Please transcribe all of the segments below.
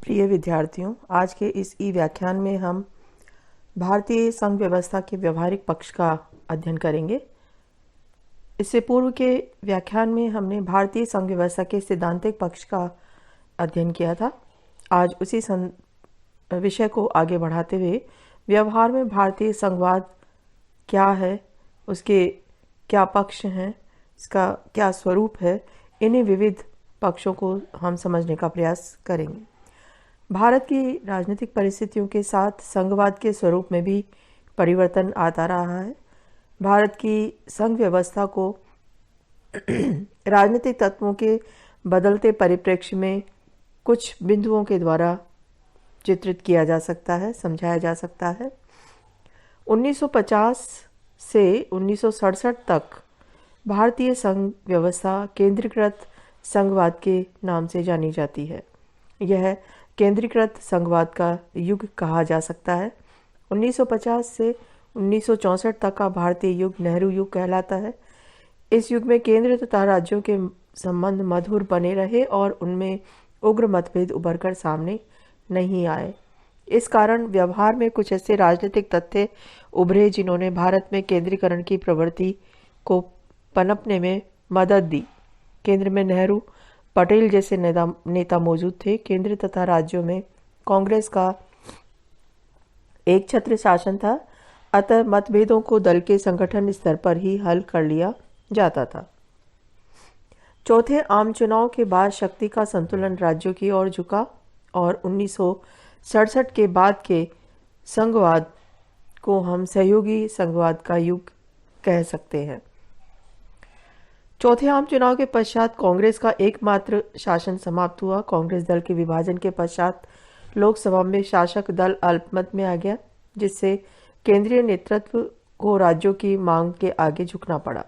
प्रिय विद्यार्थियों, आज के इस ई व्याख्यान में हम भारतीय संघ व्यवस्था के व्यवहारिक पक्ष का अध्ययन करेंगे। इससे पूर्व के व्याख्यान में हमने भारतीय संघ व्यवस्था के सिद्धांतिक पक्ष का अध्ययन किया था। आज उसी विषय को आगे बढ़ाते हुए व्यवहार में भारतीय संघवाद क्या है, उसके क्या पक्ष हैं, इसका क्या स्वरूप है, इन्हीं विविध पक्षों को हम समझने का प्रयास करेंगे। भारत की राजनीतिक परिस्थितियों के साथ संघवाद के स्वरूप में भी परिवर्तन आता रहा है। भारत की संघ व्यवस्था को राजनीतिक तत्वों के बदलते परिप्रेक्ष्य में कुछ बिंदुओं के द्वारा चित्रित किया जा सकता है, समझाया जा सकता है। 1950 से 1967 तक भारतीय संघ व्यवस्था केंद्रीकृत संघवाद के नाम से जानी जाती है। यह केंद्रीकृत संघवाद का युग कहा जा सकता है। 1950 से 1964 तक का भारतीय युग नेहरू युग कहलाता है। इस युग में केंद्र तथा राज्यों के संबंध मधुर बने रहे और उनमें उग्र मतभेद उभरकर सामने नहीं आए। इस कारण व्यवहार में कुछ ऐसे राजनीतिक तथ्य उभरे जिन्होंने भारत में केंद्रीकरण की प्रवृत्ति को पनपने में मदद दी। केंद्र में नेहरू पटेल जैसे नेता मौजूद थे। केंद्र तथा राज्यों में कांग्रेस का एक छत्र शासन था, अतः मतभेदों को दल के संगठन स्तर पर ही हल कर लिया जाता था। चौथे आम चुनाव के बाद शक्ति का संतुलन राज्यों की ओर झुका और 1967 के बाद के संघवाद को हम सहयोगी संघवाद का युग कह सकते हैं। चौथे आम चुनाव के पश्चात कांग्रेस का एकमात्र शासन समाप्त हुआ। कांग्रेस दल के विभाजन के पश्चात लोकसभा में शासक दल अल्पमत में आ गया, जिससे केंद्रीय नेतृत्व को राज्यों की मांग के आगे झुकना पड़ा।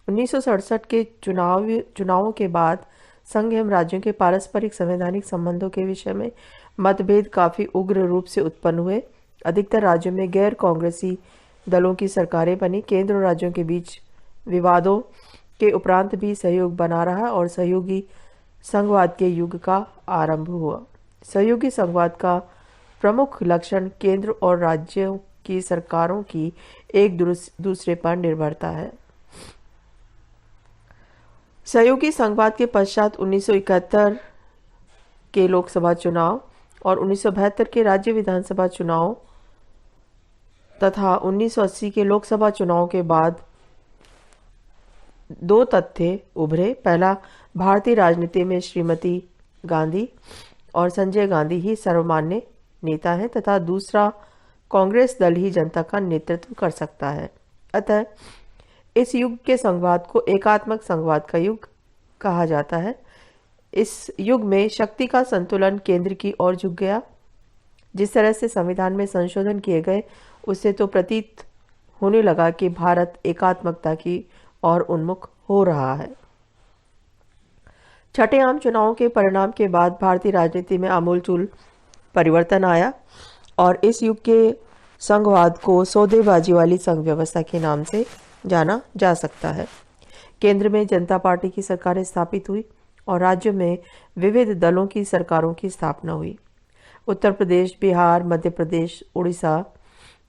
1967 के चुनावों के बाद संघ एवं राज्यों के पारस्परिक संवैधानिक संबंधों के विषय में मतभेद काफी उग्र रूप से उत्पन्न हुए। अधिकतर राज्यों में गैर कांग्रेसी दलों की सरकारें बनी। केंद्र और राज्यों के बीच विवादों के उपरांत भी सहयोग बना रहा और सहयोगी संघवाद के युग का आरंभ हुआ। सहयोगी संघवाद का प्रमुख लक्षण केंद्र और राज्यों की सरकारों की एक दूसरे पर निर्भरता है। सहयोगी संघवाद के पश्चात 1971 के लोकसभा चुनाव और 1972 के राज्य विधानसभा चुनाव तथा 1980 के लोकसभा चुनाव के बाद दो तथ्य उभरे। पहला, भारतीय राजनीति में श्रीमती गांधी और संजय गांधी ही सर्वमान्य नेता हैं तथा दूसरा, कांग्रेस दल ही जनता का नेतृत्व कर सकता है। अतः इस युग के संघवाद को एकात्मक संघवाद का युग कहा जाता है। इस युग में शक्ति का संतुलन केंद्र की ओर झुक गया। जिस तरह से संविधान में संशोधन किए गए, उससे तो प्रतीत होने लगा कि भारत एकात्मकता की और उन्मुख हो रहा है। छठे आम चुनावों के परिणाम के बाद भारतीय राजनीति में आमूलचूल परिवर्तन आया और इस युग के संघवाद को सौदेबाजी वाली संघ व्यवस्था के नाम से जाना जा सकता है। केंद्र में जनता पार्टी की सरकारें स्थापित हुई और राज्यों में विविध दलों की सरकारों की स्थापना हुई। उत्तर प्रदेश, बिहार, मध्य प्रदेश, उड़ीसा,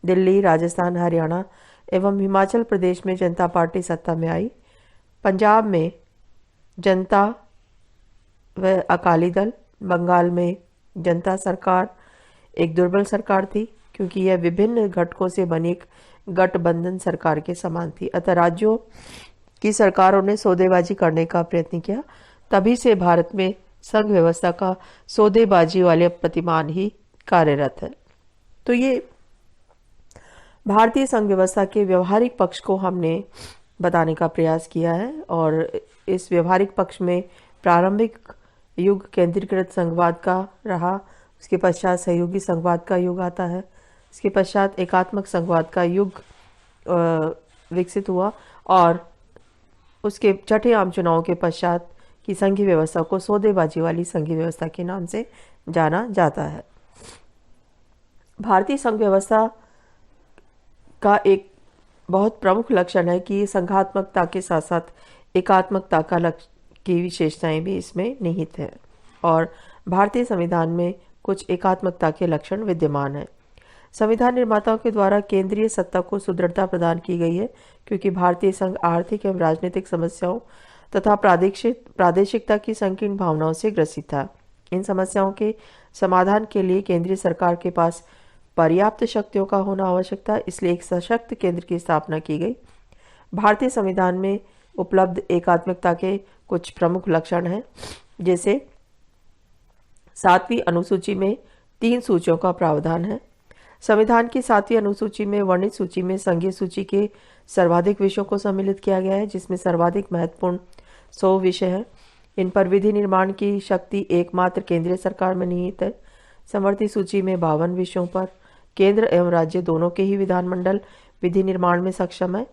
दिल्ली, राजस्थान, हरियाणा एवं हिमाचल प्रदेश में जनता पार्टी सत्ता में आई। पंजाब में जनता व अकाली दल, बंगाल में जनता सरकार एक दुर्बल सरकार थी क्योंकि यह विभिन्न घटकों से बनी एक गठबंधन सरकार के समान थी। अतः राज्यों की सरकारों ने सौदेबाजी करने का प्रयत्न किया। तभी से भारत में संघ व्यवस्था का सौदेबाजी वाले प्रतिमान ही कार्यरत है। तो ये भारतीय संघ व्यवस्था के व्यवहारिक पक्ष को हमने बताने का प्रयास किया है और इस व्यवहारिक पक्ष में प्रारंभिक युग केंद्रीकृत संघवाद का रहा। उसके पश्चात सहयोगी संघवाद का युग आता है। इसके पश्चात एकात्मक संघवाद का युग विकसित हुआ और उसके छठे आम चुनाव के पश्चात की संघीय व्यवस्था को सौदेबाजी वाली संघीय व्यवस्था के नाम से जाना जाता है। भारतीय संघ व्यवस्था का एक बहुत प्रमुख लक्षण है कि संघात्मकता के साथ साथ एकात्मकता का की विशेषताएं भी इसमें निहित है और भारतीय संविधान में कुछ एकात्मकता के लक्षण विद्यमान हैं। संविधान निर्माताओं के द्वारा केंद्रीय सत्ता को सुदृढ़ता प्रदान की गई है, क्योंकि भारतीय संघ आर्थिक एवं राजनीतिक समस्याओं तथा प्रादेशिकता की संकीर्ण भावनाओं से ग्रसित था। इन समस्याओं के समाधान के लिए केंद्रीय सरकार के पास पर्याप्त शक्तियों का होना आवश्यक था, इसलिए एक सशक्त केंद्र की स्थापना की गई। भारतीय संविधान में उपलब्ध एकात्मकता के कुछ प्रमुख लक्षण हैं, जैसे 7वीं अनुसूची में 3 सूचियों का प्रावधान है। संविधान की 7वीं अनुसूची में वर्णित सूची में संघीय सूची के सर्वाधिक विषयों को सम्मिलित किया गया है, जिसमें सर्वाधिक महत्वपूर्ण 100 विषय हैं। इन पर विधि निर्माण की शक्ति एकमात्र केंद्रीय सरकार में निहित है। समवर्ती सूची में 52 विषयों पर केंद्र एवं राज्य दोनों के ही विधानमंडल विधि निर्माण में सक्षम है,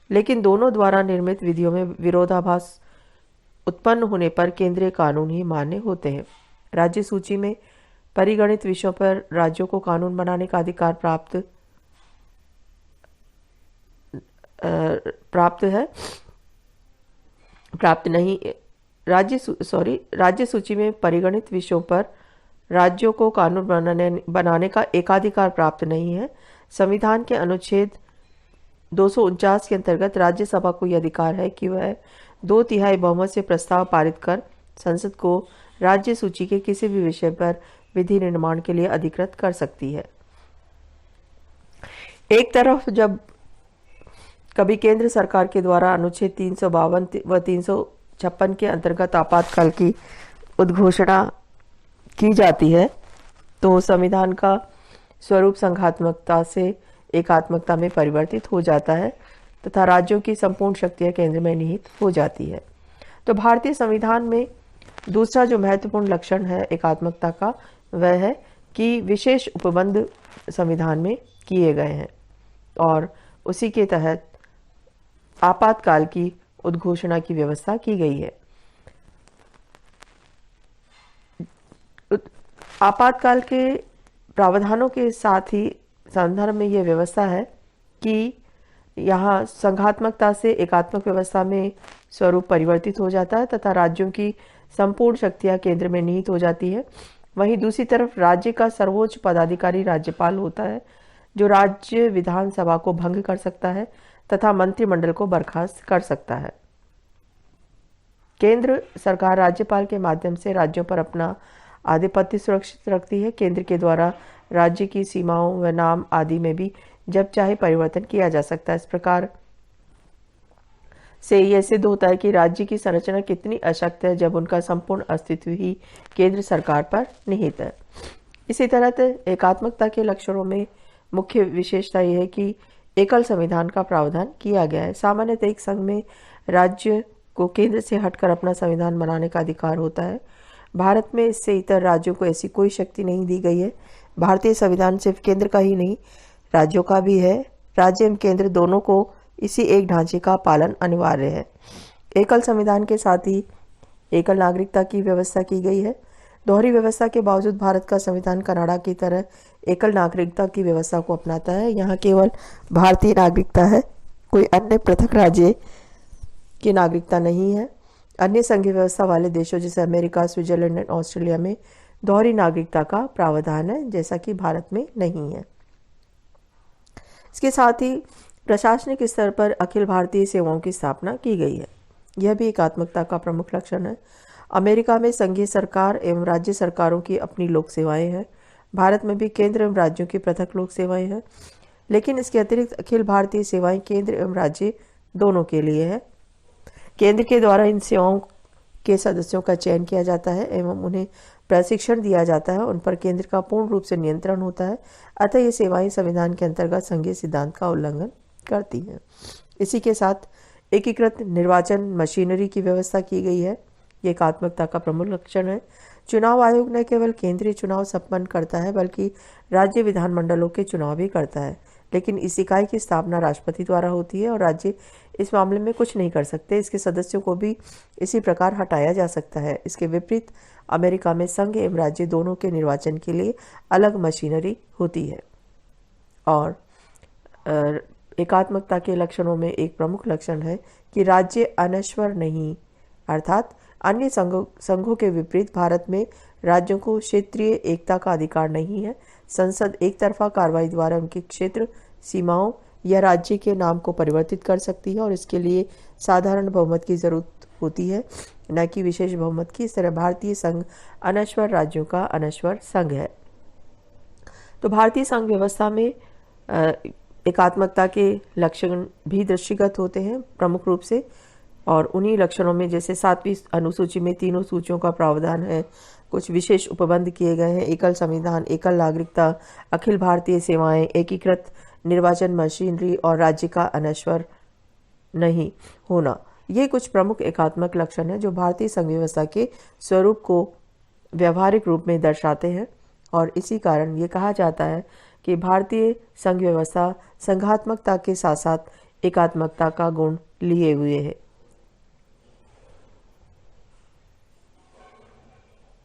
लेकिन दोनों द्वारा निर्मित विधियों में विरोधाभास उत्पन्न होने पर केंद्रीय कानून ही मान्य होते हैं। राज्य सूची में परिगणित विषयों पर राज्यों को कानून बनाने का अधिकार राज्य सूची में परिगणित विषयों पर राज्यों को कानून बनाने का एकाधिकार प्राप्त नहीं है। संविधान के अनुच्छेद 249 के अंतर्गत राज्यसभा को यह अधिकार है कि वह 2/3 बहुमत से प्रस्ताव पारित कर संसद को राज्य सूची के किसी भी विषय पर विधि निर्माण के लिए अधिकृत कर सकती है। एक तरफ जब कभी केंद्र सरकार के द्वारा अनुच्छेद 352 व 356 के अंतर्गत आपातकाल की उद्घोषणा की जाती है, तो संविधान का स्वरूप संघात्मकता से एकात्मकता में परिवर्तित हो जाता है तथा राज्यों की संपूर्ण शक्तियां केंद्र में निहित हो जाती है। तो भारतीय संविधान में दूसरा जो महत्वपूर्ण लक्षण है एकात्मकता का, वह है कि विशेष उपबंध संविधान में किए गए हैं और उसी के तहत आपातकाल की उद्घोषणा की व्यवस्था की गई है। आपातकाल के प्रावधानों के साथ ही संदर्भ में यह व्यवस्था है कि यहाँ संघात्मकता से एकात्मक व्यवस्था में स्वरूप परिवर्तित हो जाता है तथा राज्यों की संपूर्ण शक्तियां केंद्र में निहित हो जाती है। वहीं दूसरी तरफ राज्य का सर्वोच्च पदाधिकारी राज्यपाल होता है, जो राज्य विधानसभा को भंग कर सकता है तथा मंत्रिमंडल को बर्खास्त कर सकता है। केंद्र सरकार राज्यपाल के माध्यम से राज्यों पर अपना आधिपत्य सुरक्षित रखती है। केंद्र के द्वारा राज्य की सीमाओं व नाम आदि में भी जब चाहे परिवर्तन किया जा सकता है। इस प्रकार से यह सिद्ध होता है कि राज्य की संरचना कितनी अशक्त है जब उनका संपूर्ण अस्तित्व ही केंद्र सरकार पर निहित है। इसी तरह एकात्मकता के लक्षणों में मुख्य विशेषता यह है कि एकल संविधान का प्रावधान किया गया है। सामान्यतः एक संघ में राज्य को केंद्र से हटकर अपना संविधान बनाने का अधिकार होता है। भारत में इससे इतर राज्यों को ऐसी कोई शक्ति नहीं दी गई है। भारतीय संविधान सिर्फ केंद्र का ही नहीं, राज्यों का भी है। राज्य एवं केंद्र दोनों को इसी एक ढांचे का पालन अनिवार्य है। एकल संविधान के साथ ही एकल नागरिकता की व्यवस्था की गई है। दोहरी व्यवस्था के बावजूद भारत का संविधान कनाडा की तरह एकल नागरिकता की व्यवस्था को अपनाता है। यहाँ केवल भारतीय नागरिकता है, कोई अन्य पृथक राज्य की नागरिकता नहीं है। अन्य संघीय व्यवस्था वाले देशों जैसे अमेरिका, स्विट्जरलैंड और ऑस्ट्रेलिया में दोहरी नागरिकता का प्रावधान है, जैसा कि भारत में नहीं है। इसके साथ ही प्रशासनिक स्तर पर अखिल भारतीय सेवाओं की स्थापना की गई है। यह भी एकात्मकता का प्रमुख लक्षण है। अमेरिका में संघीय सरकार एवं राज्य सरकारों की अपनी लोक सेवाएं हैं। भारत में भी केंद्र एवं राज्यों की पृथक लोक सेवाएं हैं, लेकिन इसके अतिरिक्त अखिल भारतीय सेवाएं केंद्र एवं राज्य दोनों के लिए है। केंद्र के द्वारा इन सेवाओं के सदस्यों का चयन किया जाता है एवं उन्हें प्रशिक्षण दिया जाता है। उन पर केंद्र का पूर्ण रूप से नियंत्रण होता है। अतः ये सेवाएं संविधान के अंतर्गत संघीय सिद्धांत का उल्लंघन करती हैं। इसी के साथ एकीकृत निर्वाचन मशीनरी की व्यवस्था की गई है। ये एकात्मकता का प्रमुख लक्षण है। चुनाव आयोग न केवल केंद्रीय चुनाव संपन्न करता है, बल्कि राज्य विधानमंडलों के चुनाव भी करता है, लेकिन इस इकाई की स्थापना राष्ट्रपति द्वारा होती है और राज्य इस मामले में कुछ नहीं कर सकते। इसके सदस्यों को भी इसी प्रकार हटाया जा सकता है। इसके विपरीत अमेरिका में संघ एवं राज्य दोनों के निर्वाचन के लिए अलग मशीनरी होती है। और एकात्मकता के लक्षणों में एक प्रमुख लक्षण है कि राज्य अनश्वर नहीं, अर्थात अन्य संघों के विपरीत भारत में राज्यों को क्षेत्रीय एकता का अधिकार नहीं है। संसद एक तरफा कार्रवाई द्वारा उनके क्षेत्र सीमाओं या राज्य के नाम को परिवर्तित कर सकती है और इसके लिए साधारण बहुमत की जरूरत होती है, न कि विशेष बहुमत की। इस तरह भारतीय संघ अनश्वर राज्यों का अनश्वर संघ है। तो भारतीय संघ व्यवस्था में एकात्मकता के लक्षण भी दृष्टिगत होते हैं प्रमुख रूप से, और उन्हीं लक्षणों में जैसे 7वीं अनुसूची में तीनों सूचियों का प्रावधान है, कुछ विशेष उपबंध किए गए हैं, एकल संविधान, एकल नागरिकता, अखिल भारतीय सेवाएं, एकीकृत निर्वाचन मशीनरी और राज्य का अनश्वर नहीं होना। ये कुछ प्रमुख एकात्मक लक्षण हैं जो भारतीय संघ व्यवस्था के स्वरूप को व्यवहारिक रूप में दर्शाते हैं, और इसी कारण ये कहा जाता है कि भारतीय संघ व्यवस्था संघात्मकता के साथ साथ एकात्मकता का गुण लिए हुए है।